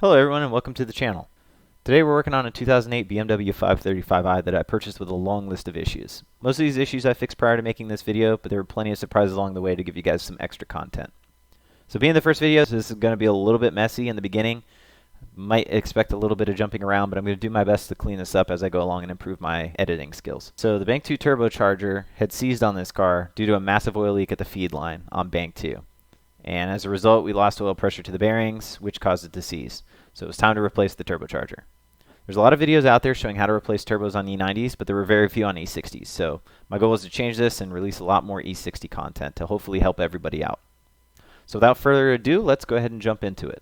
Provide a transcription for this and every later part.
Hello everyone and welcome to the channel. Today we're working on a 2008 BMW 535i that I purchased with a long list of issues. Most of these issues I fixed prior to making this video, but there were plenty of surprises along the way to give you guys some extra content. So being the first video, this is going to be a little bit messy in the beginning. Might expect a little bit of jumping around, but I'm going to do my best to clean this up as I go along and improve my editing skills. So the Bank 2 turbocharger had seized on this car due to a massive oil leak at the feed line on Bank 2. And as a result, we lost oil pressure to the bearings, which caused it to seize. So it was time to replace the turbocharger. There's a lot of videos out there showing how to replace turbos on E90s, but there were very few on E60s. So my goal was to change this and release a lot more E60 content to hopefully help everybody out. So without further ado, let's go ahead and jump into it.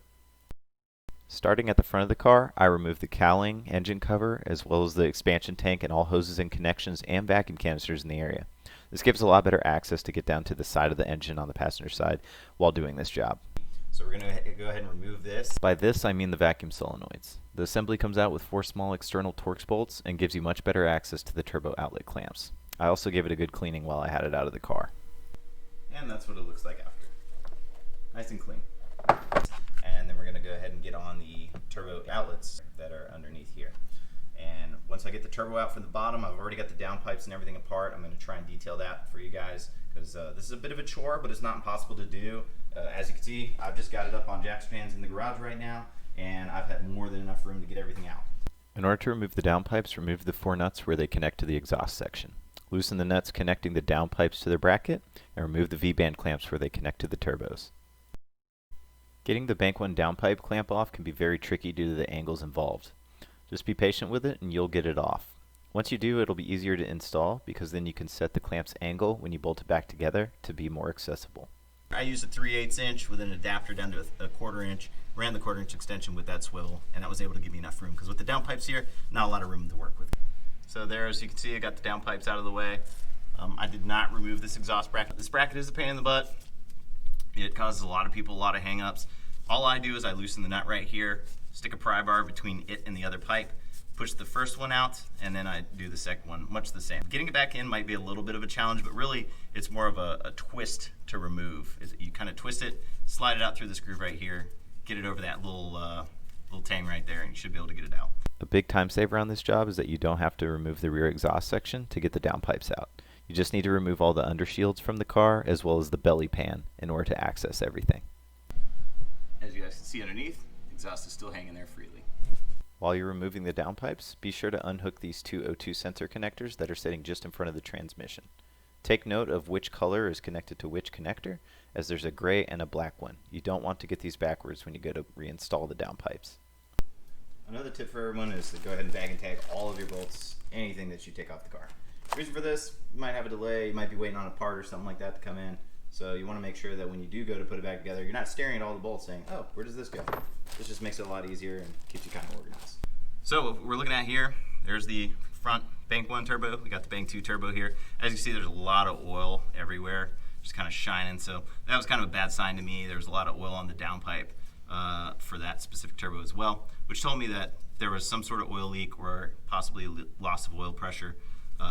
Starting at the front of the car, I removed the cowling, engine cover, as well as the expansion tank and all hoses and connections and vacuum canisters in the area. This gives a lot better access to get down to the side of the engine on the passenger side while doing this job. So we're going to go ahead and remove this. By this I mean the vacuum solenoids. The assembly comes out with 4 small external Torx bolts and gives you much better access to the turbo outlet clamps. I also gave it a good cleaning while I had it out of the car. And that's what it looks like after. Nice and clean. And then we're going to go ahead and get on the turbo outlets that are underneath here. And once I get the turbo out from the bottom, I've already got the downpipes and everything apart. I'm going to try and detail that for you guys because this is a bit of a chore, but it's not impossible to do. As you can see, I've just got it up on jack stands in the garage right now, and I've had more than enough room to get everything out. In order to remove the downpipes, remove the 4 nuts where they connect to the exhaust section. Loosen the nuts connecting the downpipes to the bracket, and remove the V-band clamps where they connect to the turbos. Getting the Bank 1 downpipe clamp off can be very tricky due to the angles involved. Just be patient with it and you'll get it off. Once you do, it'll be easier to install because then you can set the clamp's angle when you bolt it back together to be more accessible. I used a 3/8 inch with an adapter down to a 1/4 inch, ran the 1/4 inch extension with that swivel, and that was able to give me enough room because with the downpipes here, not a lot of room to work with. So there, as you can see, I got the downpipes out of the way. I did not remove this exhaust bracket. This bracket is a pain in the butt. It causes a lot of people a lot of hang-ups. All I do is I loosen the nut right here, stick a pry bar between it and the other pipe, push the first one out, and then I do the second one, much the same. Getting it back in might be a little bit of a challenge, but really it's more of a twist to remove. You kind of twist it, slide it out through this groove right here, get it over that little tang right there, and you should be able to get it out. A big time saver on this job is that you don't have to remove the rear exhaust section to get the downpipes out. You just need to remove all the undershields from the car as well as the belly pan in order to access everything. As you guys can see underneath, the exhaust is still hanging there freely. While you're removing the downpipes, be sure to unhook these 2 O2 sensor connectors that are sitting just in front of the transmission. Take note of which color is connected to which connector, as there's a gray and a black one. You don't want to get these backwards when you go to reinstall the downpipes. Another tip for everyone is to go ahead and bag and tag all of your bolts, anything that you take off the car. The reason for this, you might have a delay, you might be waiting on a part or something like that to come in. So you want to make sure that when you do go to put it back together, you're not staring at all the bolts saying, oh, where does this go? This just makes it a lot easier and keeps you kind of organized. So what we're looking at here, there's the front Bank 1 turbo. We got the Bank 2 turbo here. As you see, there's a lot of oil everywhere, just kind of shining. So that was kind of a bad sign to me. There was a lot of oil on the downpipe for that specific turbo as well, which told me that there was some sort of oil leak or possibly loss of oil pressure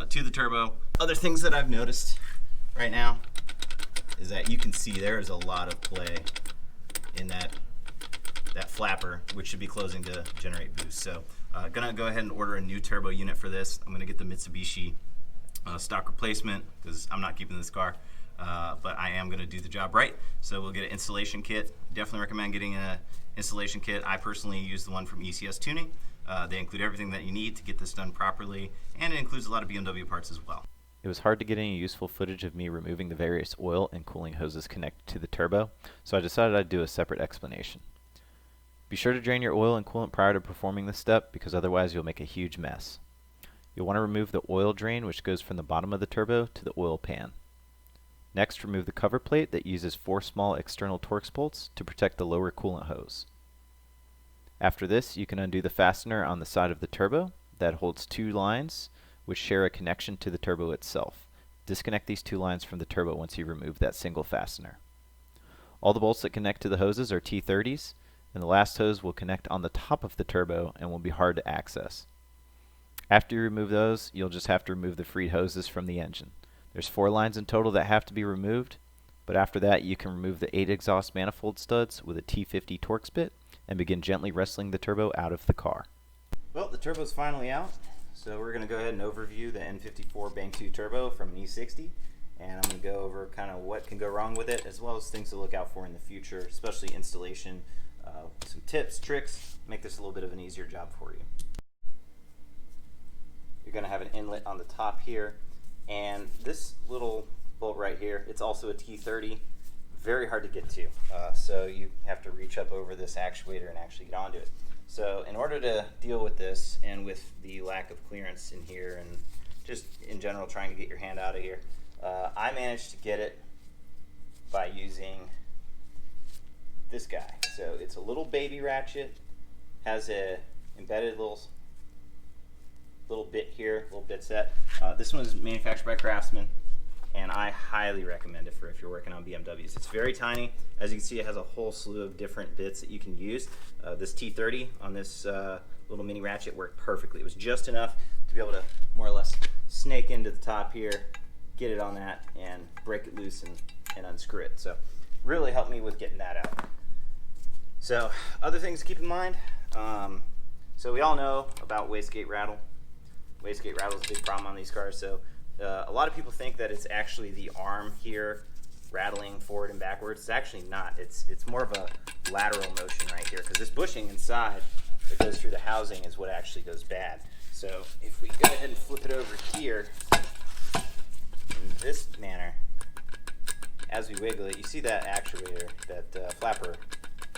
to the turbo. Other things that I've noticed right now is that you can see there is a lot of play in that flapper, which should be closing to generate boost. So gonna go ahead and order a new turbo unit for this. I'm gonna get the Mitsubishi stock replacement because I'm not keeping this car, but I am gonna do the job right. So we'll get an installation kit. Definitely recommend getting an installation kit. I personally use the one from ECS Tuning. They include everything that you need to get this done properly, and it includes a lot of BMW parts as well. It was hard to get any useful footage of me removing the various oil and cooling hoses connected to the turbo, so I decided I'd do a separate explanation. Be sure to drain your oil and coolant prior to performing this step because otherwise you'll make a huge mess. You'll want to remove the oil drain which goes from the bottom of the turbo to the oil pan. Next, remove the cover plate that uses 4 small external Torx bolts to protect the lower coolant hose. After this, you can undo the fastener on the side of the turbo that holds 2 lines which share a connection to the turbo itself. Disconnect these 2 lines from the turbo once you remove that single fastener. All the bolts that connect to the hoses are T30s, and the last hose will connect on the top of the turbo and will be hard to access. After you remove those, you'll just have to remove the freed hoses from the engine. There's 4 lines in total that have to be removed, but after that you can remove the 8 exhaust manifold studs with a T50 Torx bit and begin gently wrestling the turbo out of the car. Well, the turbo's finally out, so we're going to go ahead and overview the N54 Bank 2 turbo from an E60, and I'm going to go over kind of what can go wrong with it, as well as things to look out for in the future, especially installation, some tips, tricks, make this a little bit of an easier job for you. You're going to have an inlet on the top here, and this little bolt right here, it's also a T30, very hard to get to, so you have to reach up over this actuator and actually get onto it. So in order to deal with this, and with the lack of clearance in here, and just in general trying to get your hand out of here, I managed to get it by using this guy. So it's a little baby ratchet, has a embedded little bit here, little bit set. This one is manufactured by Craftsman, and I highly recommend it for if you're working on BMWs. It's very tiny. As you can see, it has a whole slew of different bits that you can use. This T30 on this little mini ratchet worked perfectly. It was just enough to be able to more or less snake into the top here, get it on that, and break it loose and unscrew it. So really helped me with getting that out. So other things to keep in mind. So we all know about wastegate rattle. Wastegate rattle is a big problem on these cars. So a lot of people think that it's actually the arm here rattling forward and backwards. It's actually not. It's more of a lateral motion right here, because this bushing inside that goes through the housing is what actually goes bad. So if we go ahead and flip it over here in this manner, as we wiggle it, you see that actuator, that flapper,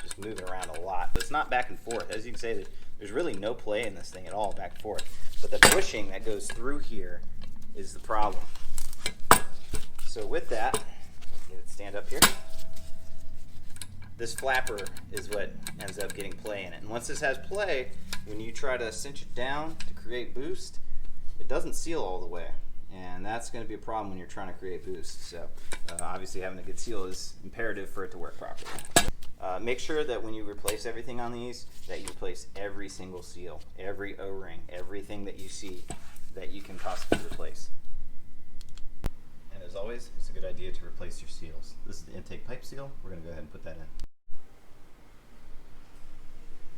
just moving around a lot. But it's not back and forth. As you can see, there's really no play in this thing at all, back and forth. But the bushing that goes through here is the problem. So with that, get it stand up here. This flapper is what ends up getting play in it. And once this has play, when you try to cinch it down to create boost, it doesn't seal all the way. And that's going to be a problem when you're trying to create boost. So obviously having a good seal is imperative for it to work properly. Make sure that when you replace everything on these, that you replace every single seal, every O-ring, everything that you see that you can possibly replace. And as always, it's a good idea to replace your seals. This is the intake pipe seal. We're going to go ahead and put that in.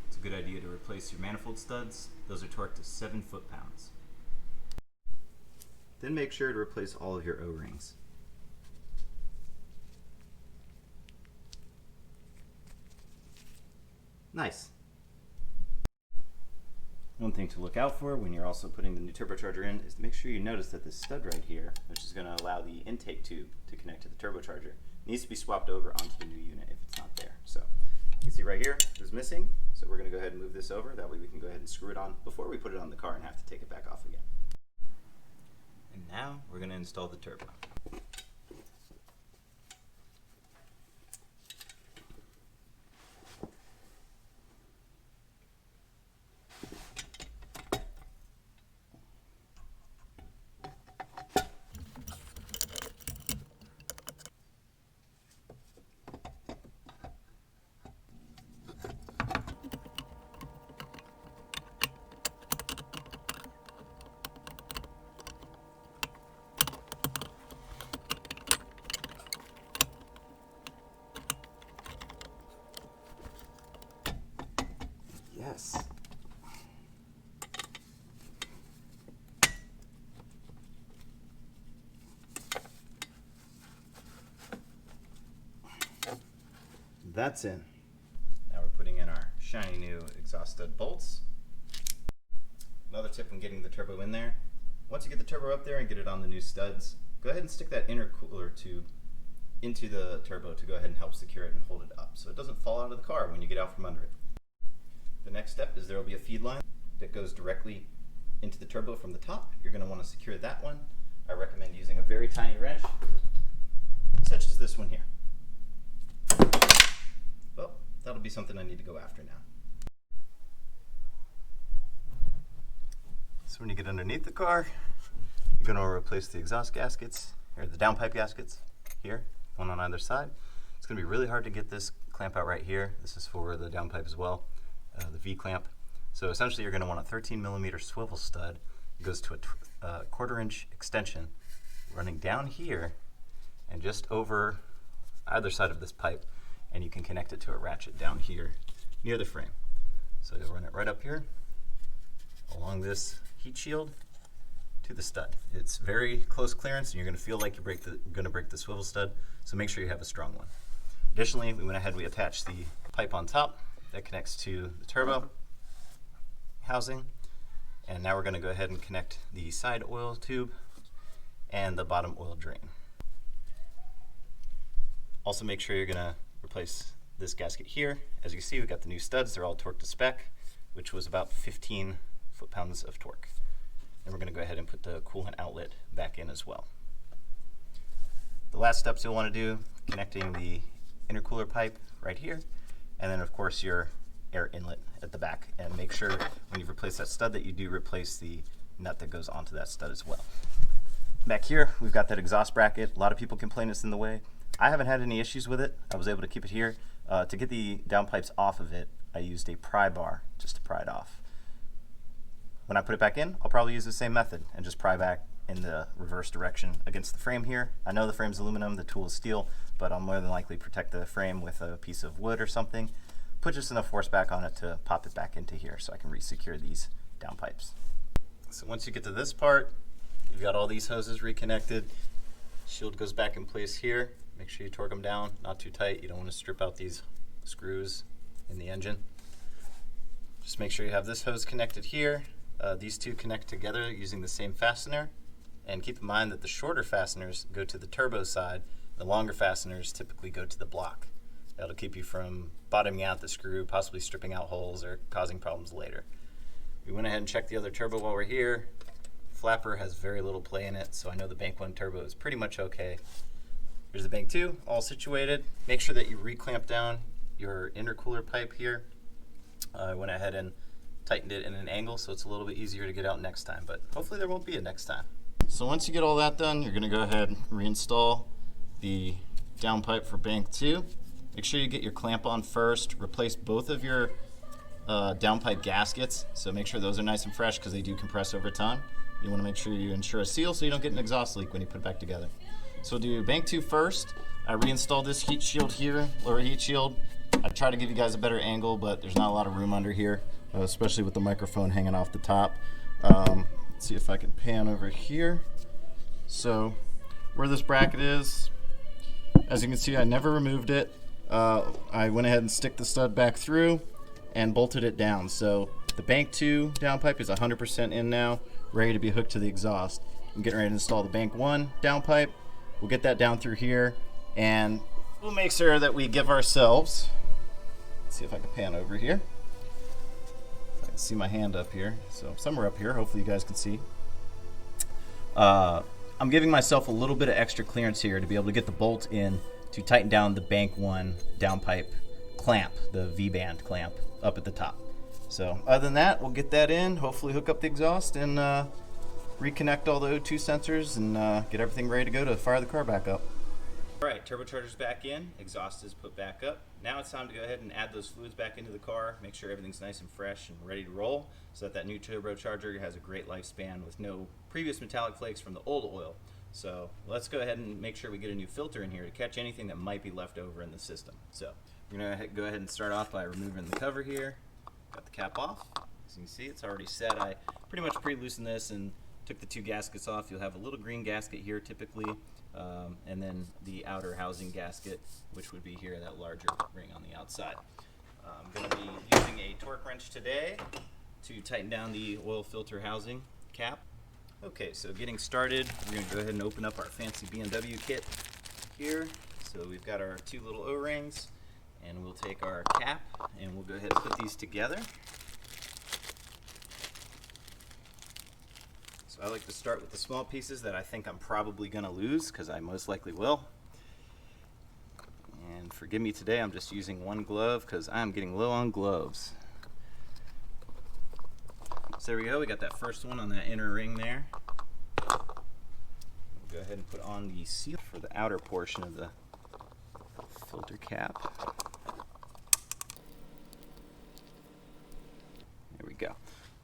It's a good idea to replace your manifold studs. Those are torqued to 7 foot-pounds. Then make sure to replace all of your O-rings. Nice. One thing to look out for when you're also putting the new turbocharger in is to make sure you notice that this stud right here, which is going to allow the intake tube to connect to the turbocharger, needs to be swapped over onto the new unit if it's not there. So you can see right here, it was missing. So we're going to go ahead and move this over. That way we can go ahead and screw it on before we put it on the car and have to take it back off again. And now we're going to install the turbo. Yes. That's in. Now we're putting in our shiny new exhaust stud bolts. Another tip when getting the turbo in there, once you get the turbo up there and get it on the new studs, go ahead and stick that intercooler tube into the turbo to go ahead and help secure it and hold it up so it doesn't fall out of the car when you get out from under it. The next step is there will be a feed line that goes directly into the turbo from the top. You're going to want to secure that one. I recommend using a very tiny wrench, such as this one here. Well, that'll be something I need to go after now. So when you get underneath the car, you're going to replace the exhaust gaskets, or the downpipe gaskets here, one on either side. It's going to be really hard to get this clamp out right here. This is for the downpipe as well. The V-clamp. So essentially you're going to want a 13mm swivel stud. It goes to a 1/4 inch extension running down here and just over either side of this pipe, and you can connect it to a ratchet down here near the frame. So you'll run it right up here along this heat shield to the stud. It's very close clearance, and you're going to feel like you're going to break the swivel stud, so make sure you have a strong one. Additionally, we went ahead, we attached the pipe on top that connects to the turbo housing, and now we're going to go ahead and connect the side oil tube and the bottom oil drain. Also make sure you're going to replace this gasket here. As you can see, we've got the new studs. They're all torque to spec, which was about 15 foot-pounds of torque. And we're going to go ahead and put the coolant outlet back in as well. The last steps you'll want to do, connecting the intercooler pipe right here, and then of course your air inlet at the back. And make sure when you replace that stud that you do replace the nut that goes onto that stud as well. Back here, we've got that exhaust bracket. A lot of people complain it's in the way. I haven't had any issues with it. I was able to keep it here. To get the downpipes off of it, I used a pry bar just to pry it off. When I put it back in, I'll probably use the same method and just pry back in the reverse direction against the frame here. I know the frame's aluminum, the tool is steel, but I'll more than likely protect the frame with a piece of wood or something. Put just enough force back on it to pop it back into here so I can re-secure these downpipes. So once you get to this part, you've got all these hoses reconnected. Shield goes back in place here. Make sure you torque them down, not too tight. You don't want to strip out these screws in the engine. Just make sure you have this hose connected here. These two connect together using the same fastener. And keep in mind that the shorter fasteners go to the turbo side. The longer fasteners typically go to the block. That'll keep you from bottoming out the screw, possibly stripping out holes or causing problems later. We went ahead and checked the other turbo while we're here. Flapper has very little play in it, so I know the Bank 1 turbo is pretty much okay. Here's the Bank 2, all situated. Make sure that you reclamp down your intercooler pipe here. I went ahead and tightened it in an angle so it's a little bit easier to get out next time, but hopefully there won't be a next time. So once you get all that done, you're going to go ahead and reinstall the downpipe for Bank 2. Make sure you get your clamp on first. Replace both of your downpipe gaskets, so make sure those are nice and fresh because they do compress over time. You want to make sure you ensure a seal so you don't get an exhaust leak when you put it back together. So we'll do Bank 2 first. I reinstalled this heat shield here, lower heat shield. I try to give you guys a better angle, but there's not a lot of room under here, especially with the microphone hanging off the top. Let's see if I can pan over here. So where this bracket is, as you can see, I never removed it. I went ahead and stick the stud back through and bolted it down. So the Bank 2 downpipe is 100% in now, ready to be hooked to the exhaust. I'm getting ready to install the Bank 1 downpipe. We'll get that down through here, and we'll make sure that we give ourselves, let's see if I can pan over here. I can see my hand up here, so somewhere up here, hopefully you guys can see. I'm giving myself a little bit of extra clearance here to be able to get the bolt in to tighten down the Bank 1 downpipe clamp, the V-band clamp up at the top. So other than that, we'll get that in, hopefully hook up the exhaust, and reconnect all the O2 sensors and get everything ready to go to fire the car back up. All right, turbocharger's back in, exhaust is put back up. Now it's time to go ahead and add those fluids back into the car, make sure everything's nice and fresh and ready to roll so that new turbocharger has a great lifespan with no previous metallic flakes from the old oil. So let's go ahead and make sure we get a new filter in here to catch anything that might be left over in the system. So we're gonna go ahead and start off by removing the cover here. Got the cap off. As you can see, it's already set. I pretty much pre-loosened this and took the two gaskets off. You'll have a little green gasket here typically, and then the outer housing gasket, which would be here, that larger ring on the outside. I'm going to be using a torque wrench today to tighten down the oil filter housing cap. Okay, so getting started, we're going to go ahead and open up our fancy BMW kit here. So we've got our two little O-rings, and we'll take our cap and we'll go ahead and put these together. I like to start with the small pieces that I think I'm probably going to lose, because I most likely will. And forgive me today, I'm just using one glove because I'm getting low on gloves. So there we go, we got that first one on that inner ring there. We'll go ahead and put on the seal for the outer portion of the filter cap. There we go.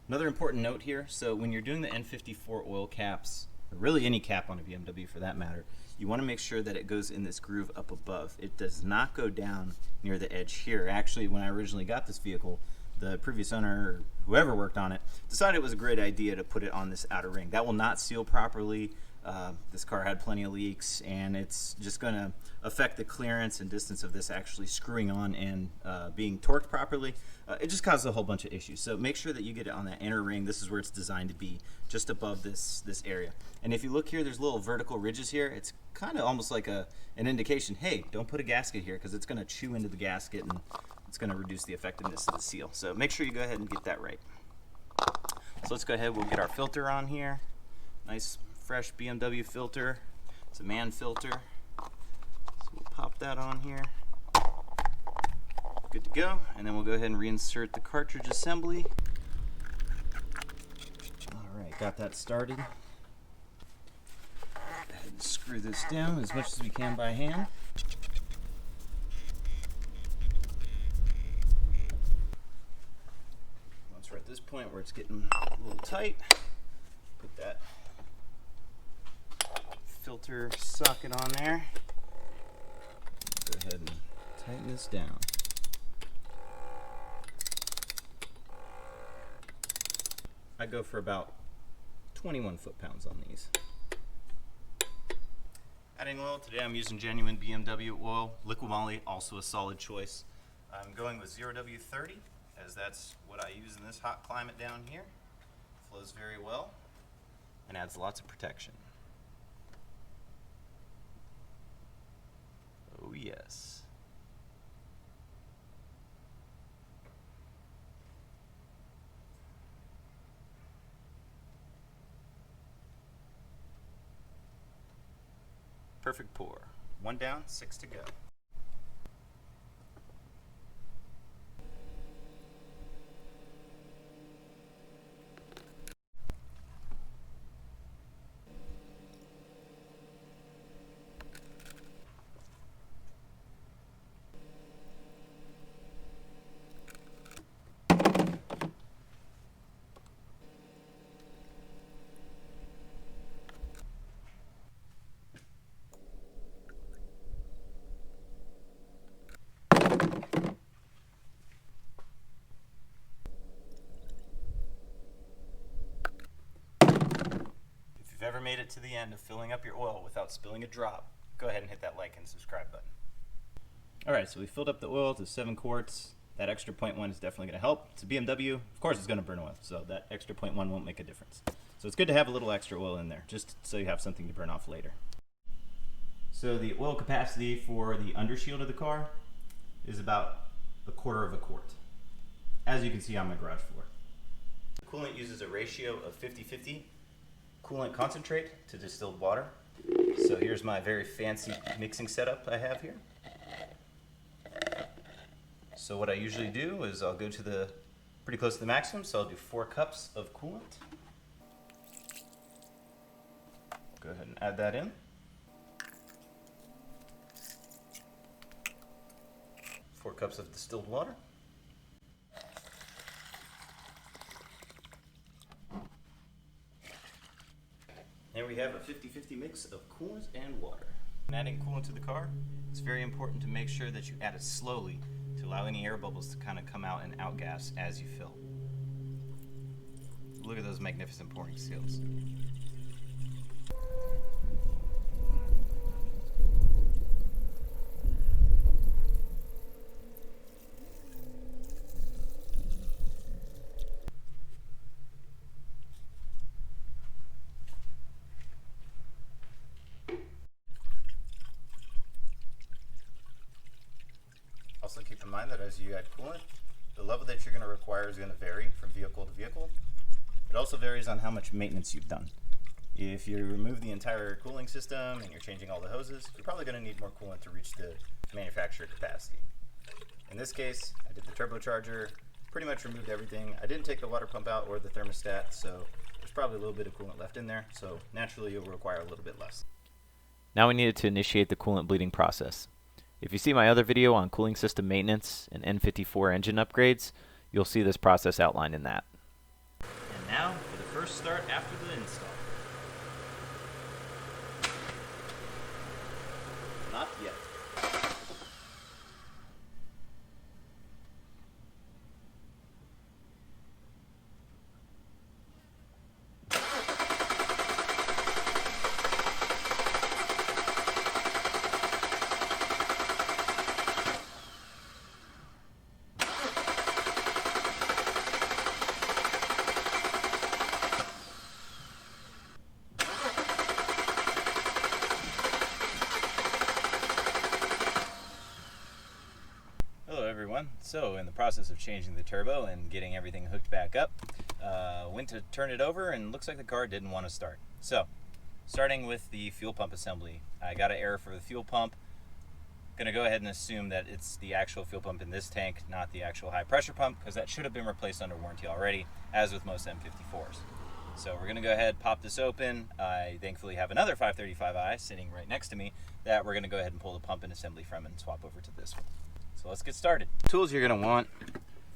Another important note here, so when you're doing the N54 oil caps, or really any cap on a BMW for that matter, you want to make sure that it goes in this groove up above. It does not go down near the edge here. Actually, when I originally got this vehicle, the previous owner, whoever worked on it, decided it was a great idea to put it on this outer ring. That will not seal properly. This car had plenty of leaks, and it's just going to affect the clearance and distance of this actually screwing on and being torqued properly. It just causes a whole bunch of issues. So make sure that you get it on that inner ring. This is where it's designed to be, just above this area. And if you look here, there's little vertical ridges here. It's kind of almost like an indication, hey, don't put a gasket here because it's going to chew into the gasket and it's going to reduce the effectiveness of the seal. So make sure you go ahead and get that right. So let's go ahead, we'll get our filter on here. Nice fresh BMW filter. It's a man filter. So we'll pop that on here. Good to go. And then we'll go ahead and reinsert the cartridge assembly. Alright, got that started. Go ahead and screw this down as much as we can by hand. Once we're at this point where it's getting a little tight, put that filter socket on there. Go ahead and tighten this down. I go for about 21 foot-pounds on these. Adding oil, today I'm using genuine BMW oil. Liquid moly, also a solid choice. I'm going with 0W30, as that's what I use in this hot climate down here. Flows very well and adds lots of protection. Oh yes. Perfect pour. 1 down, 6 to go. If you've ever made it to the end of filling up your oil without spilling a drop, go ahead and hit that like and subscribe button. Alright, so we filled up the oil to 7 quarts. That extra 0.1 is definitely going to help. It's a BMW. Of course it's going to burn oil, so that extra 0.1 won't make a difference. So it's good to have a little extra oil in there, just so you have something to burn off later. So the oil capacity for the undershield of the car is about 1/4 quart, as you can see on my garage floor. The coolant uses a ratio of 50-50 coolant concentrate to distilled water. So here's my very fancy mixing setup I have here. So what I usually do is I'll go to pretty close to the maximum, so I'll do 4 cups of coolant. Go ahead and add that in. 4 cups of distilled water. And we have a 50-50 mix of coolant and water. When adding coolant to the car, it's very important to make sure that you add it slowly to allow any air bubbles to kind of come out and outgas as you fill. Look at those magnificent pouring seals. Also keep in mind that as you add coolant, the level that you're going to require is going to vary from vehicle to vehicle. It also varies on how much maintenance you've done. If you remove the entire cooling system and you're changing all the hoses, you're probably going to need more coolant to reach the manufacturer capacity. In this case, I did the turbocharger, pretty much removed everything. I didn't take the water pump out or the thermostat, so there's probably a little bit of coolant left in there, so naturally you'll require a little bit less. Now we needed to initiate the coolant bleeding process. If you see my other video on cooling system maintenance and N54 engine upgrades, you'll see this process outlined in that. And now for the first start after the install. So in the process of changing the turbo and getting everything hooked back up, went to turn it over and looks like the car didn't want to start. So starting with the fuel pump assembly, I got an error for the fuel pump. Gonna go ahead and assume that it's the actual fuel pump in this tank, not the actual high pressure pump, because that should have been replaced under warranty already, as with most N54s. So we're gonna go ahead, pop this open. I thankfully have another 535i sitting right next to me that we're gonna go ahead and pull the pump and assembly from and swap over to this one. So let's get started. Tools you're gonna want.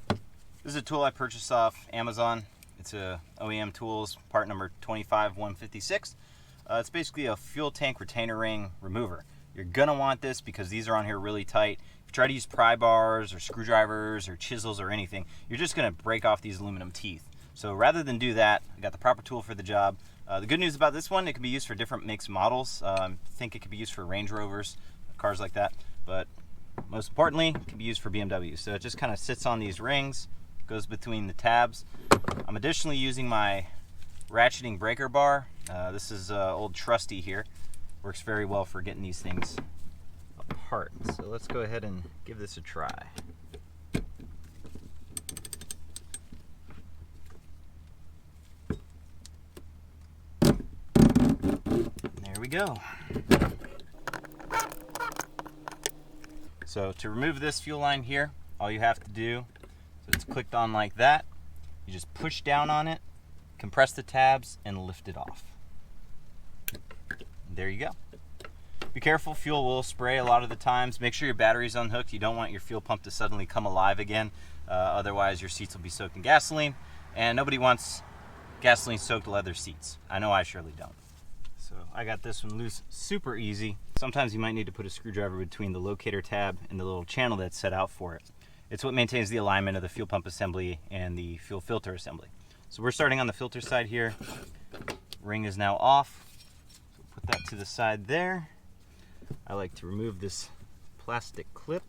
This is a tool I purchased off Amazon. It's a OEM Tools, part number 25156. It's basically a fuel tank retainer ring remover. You're gonna want this because these are on here really tight. If you try to use pry bars or screwdrivers or chisels or anything, you're just gonna break off these aluminum teeth. So rather than do that, I got the proper tool for the job. The good news about this one, it can be used for different makes and models. I think it could be used for Range Rovers, cars like that, but most importantly, it can be used for BMW. So it just kind of sits on these rings, goes between the tabs. I'm additionally using my ratcheting breaker bar. This is old trusty here. Works very well for getting these things apart. So let's go ahead and give this a try. There we go. So to remove this fuel line here, all you have to do, so it's clicked on like that, you just push down on it, compress the tabs, and lift it off. There you go. Be careful, fuel will spray a lot of the times. Make sure your battery's unhooked. You don't want your fuel pump to suddenly come alive again. Otherwise your seats will be soaked in gasoline, and nobody wants gasoline soaked leather seats. I know I surely don't. So I got this one loose super easy. Sometimes you might need to put a screwdriver between the locator tab and the little channel that's set out for it. It's what maintains the alignment of the fuel pump assembly and the fuel filter assembly. So we're starting on the filter side here. Ring is now off. So put that to the side there. I like to remove this plastic clip.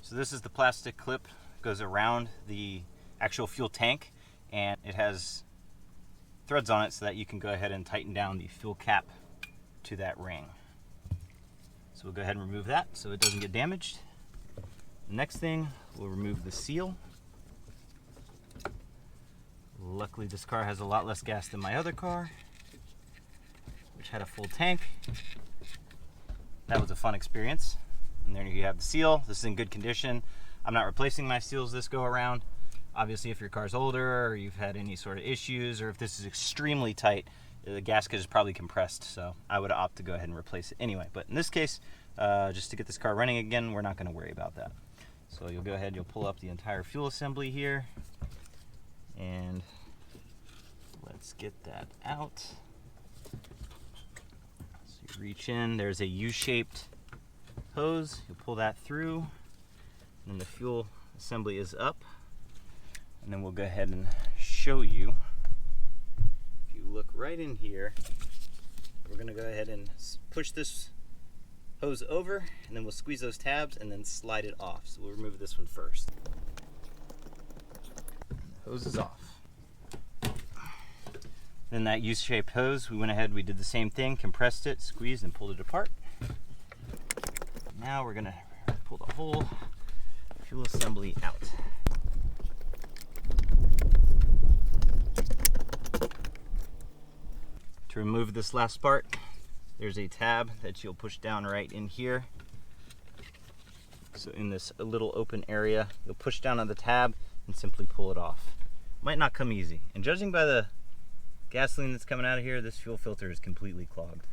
So this is the plastic clip, goes around the actual fuel tank, and it has threads on it so that you can go ahead and tighten down the fuel cap to that ring. So we'll go ahead and remove that so it doesn't get damaged. The next thing, we'll remove the seal. Luckily this car has a lot less gas than my other car, which had a full tank. That was a fun experience. And there you have the seal. This is in good condition. I'm not replacing my seals this go around. Obviously, if your car's older or you've had any sort of issues, or if this is extremely tight, the gasket is probably compressed. So I would opt to go ahead and replace it anyway. But in this case, just to get this car running again, we're not going to worry about that. So you'll go ahead, you'll pull up the entire fuel assembly here. And let's get that out. So you reach in, there's a U-shaped hose, you'll pull that through, and then the fuel assembly is up, and then we'll go ahead and show you. If you look right in here, we're going to go ahead and push this hose over, and then we'll squeeze those tabs and then slide it off. So we'll remove this one first. The hose is off. Then that U-shaped hose, we went ahead, we did the same thing, compressed it, squeezed, and pulled it apart. Now we're going to pull the whole fuel assembly out. To remove this last part, there's a tab that you'll push down right in here. So in this little open area, you'll push down on the tab and simply pull it off. Might not come easy. And judging by the gasoline that's coming out of here, this fuel filter is completely clogged.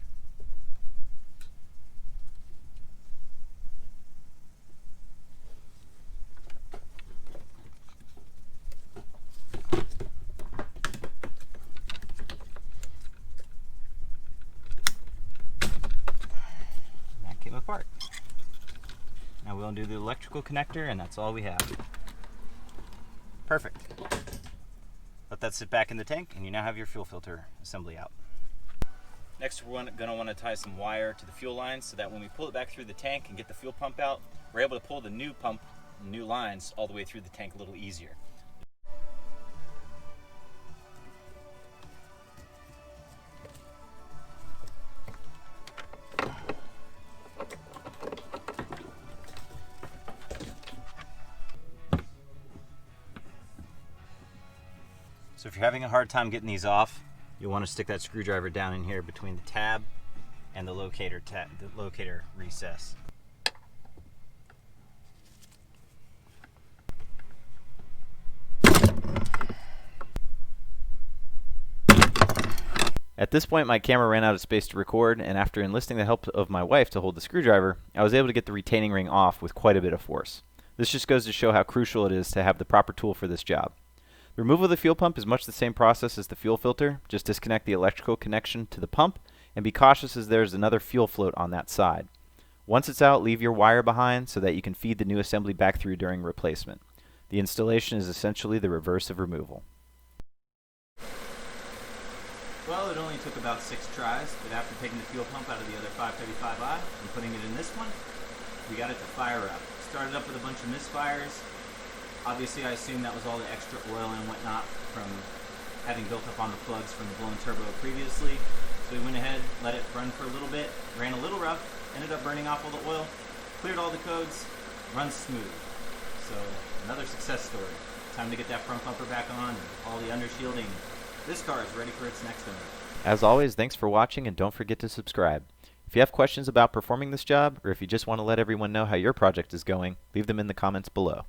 Apart. Now we'll undo the electrical connector, and that's all we have. Perfect. Let that sit back in the tank, and you now have your fuel filter assembly out. Next, we're going to want to tie some wire to the fuel lines so that when we pull it back through the tank and get the fuel pump out, we're able to pull the new pump, new lines, all the way through the tank a little easier. So if you're having a hard time getting these off, you'll want to stick that screwdriver down in here between the tab and the locator recess. At this point, my camera ran out of space to record, and after enlisting the help of my wife to hold the screwdriver, I was able to get the retaining ring off with quite a bit of force. This just goes to show how crucial it is to have the proper tool for this job. The removal of the fuel pump is much the same process as the fuel filter. Just disconnect the electrical connection to the pump and be cautious as there's another fuel float on that side. Once it's out, leave your wire behind so that you can feed the new assembly back through during replacement. The installation is essentially the reverse of removal. Well, it only took about 6 tries, but after taking the fuel pump out of the other 535i and putting it in this one, we got it to fire up. Started up with a bunch of misfires. Obviously, I assume that was all the extra oil and whatnot from having built up on the plugs from the blown turbo previously. So we went ahead, let it run for a little bit, ran a little rough, ended up burning off all the oil, cleared all the codes, runs smooth. So another success story. Time to get that front bumper back on and all the undershielding. This car is ready for its next owner. As always, thanks for watching, and don't forget to subscribe. If you have questions about performing this job, or if you just want to let everyone know how your project is going, leave them in the comments below.